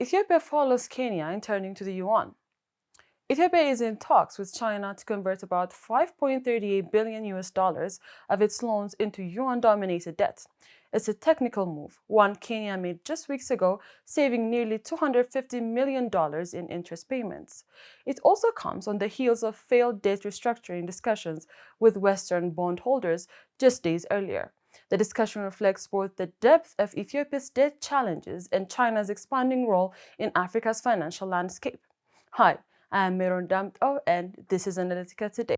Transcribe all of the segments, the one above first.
Ethiopia follows Kenya in turning to the yuan. Ethiopia is in talks with China to convert about 5.38 billion US dollars of its loans into yuan-dominated debt. It's a technical move, one Kenya made just weeks ago, saving nearly $250 million in interest payments. It also comes on the heels of failed debt restructuring discussions with Western bondholders just days earlier. The discussion reflects both the depth of Ethiopia's debt challenges and China's expanding role in Africa's financial landscape. Hi, I'm Meron Damto, and this is Analytica Today.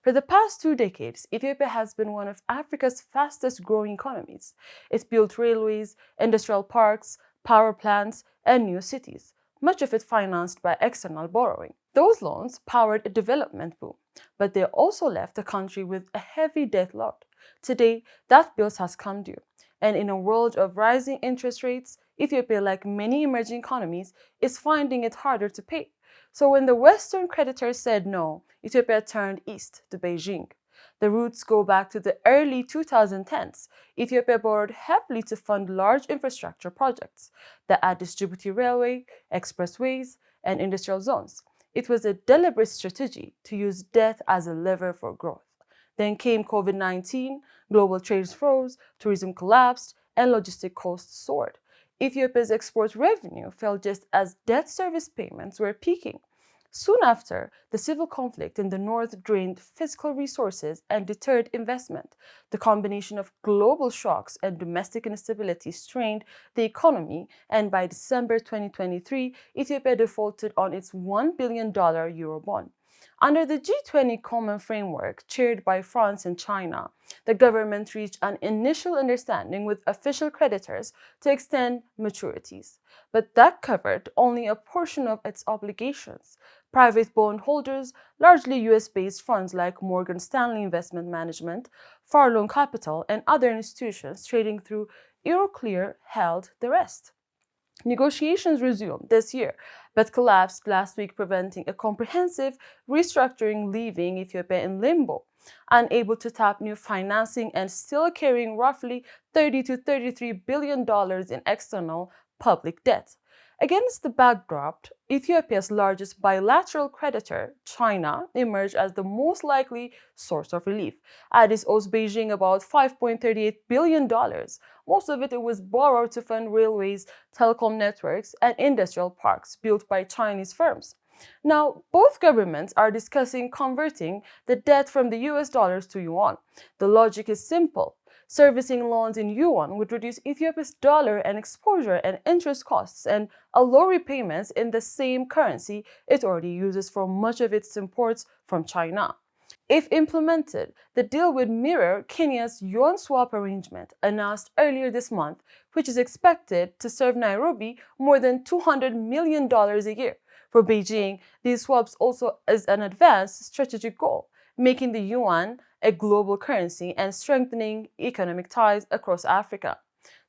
For the past 2 decades, Ethiopia has been one of Africa's fastest growing economies. It's built railways, industrial parks, power plants, and new cities, much of it financed by external borrowing. Those loans powered a development boom, but they also left the country with a heavy debt load. Today, that bill has come due, and in a world of rising interest rates, Ethiopia, like many emerging economies, is finding it harder to pay. So when the Western creditors said no, Ethiopia turned east to Beijing. The roots go back to the early 2010s. Ethiopia borrowed heavily to fund large infrastructure projects, the Addis Djibouti Railway, expressways, and industrial zones. It was a deliberate strategy to use debt as a lever for growth. Then came COVID-19, global trade froze, tourism collapsed, and logistic costs soared. Ethiopia's export revenue fell just as debt service payments were peaking. Soon after, the civil conflict in the north drained fiscal resources and deterred investment. The combination of global shocks and domestic instability strained the economy, and by December 2023, Ethiopia defaulted on its $1 billion Eurobond. Under the G20 Common Framework, chaired by France and China, the government reached an initial understanding with official creditors to extend maturities. But that covered only a portion of its obligations. Private bondholders, largely US-based funds like Morgan Stanley Investment Management, Farloan Capital, and other institutions trading through Euroclear, held the rest. Negotiations resumed this year, but collapsed last week, preventing a comprehensive restructuring, leaving Ethiopia in limbo, unable to tap new financing and still carrying roughly $30 to $33 billion in external public debt. Against the backdrop, Ethiopia's largest bilateral creditor, China, emerged as the most likely source of relief. Addis owes Beijing about $5.38 billion. Most of it was borrowed to fund railways, telecom networks, and industrial parks built by Chinese firms. Now, both governments are discussing converting the debt from the US dollars to yuan. The logic is simple. Servicing loans in yuan would reduce Ethiopia's dollar and exposure and interest costs and allow repayments in the same currency it already uses for much of its imports from China. If implemented, the deal would mirror Kenya's yuan swap arrangement announced earlier this month, which is expected to serve Nairobi more than $200 million a year. For Beijing, these swaps also is an advanced strategic goal, making the yuan a global currency and strengthening economic ties across Africa.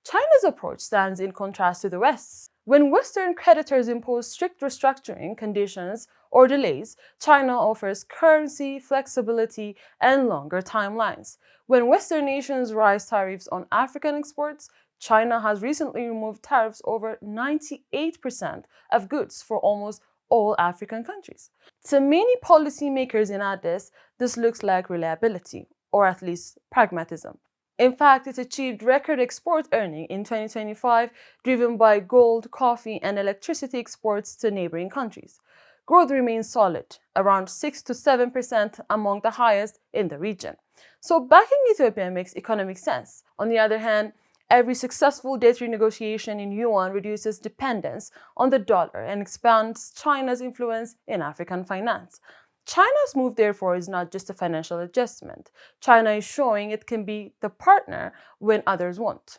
China's approach stands in contrast to the West's. When Western creditors impose strict restructuring conditions or delays, China offers currency flexibility and longer timelines. When Western nations raise tariffs on African exports, China has recently removed tariffs over 98% of goods for almost all African countries. To many policymakers in Addis, this looks like reliability, or at least pragmatism. In fact, it achieved record export earning in 2025, driven by gold, coffee, and electricity exports to neighboring countries. Growth remains solid, around 6 to 7%, among the highest in the region. So backing Ethiopia makes economic sense. On the other hand, every successful debt renegotiation in yuan reduces dependence on the dollar and expands China's influence in African finance. China's move, therefore, is not just a financial adjustment. China is showing it can be the partner when others won't.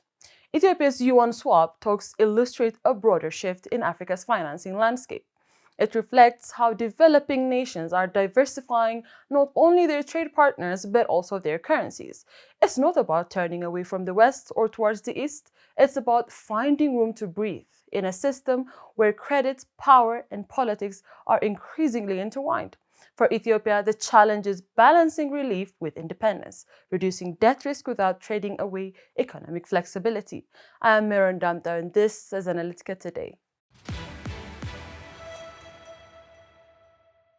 Ethiopia's yuan swap talks illustrate a broader shift in Africa's financing landscape. It reflects how developing nations are diversifying not only their trade partners but also their currencies. It's not about turning away from the West or towards the East, it's about finding room to breathe in a system where credit, power, and politics are increasingly intertwined. For Ethiopia, the challenge is balancing relief with independence, reducing debt risk without trading away economic flexibility. I am Miran Damta, and this is Analytica Today.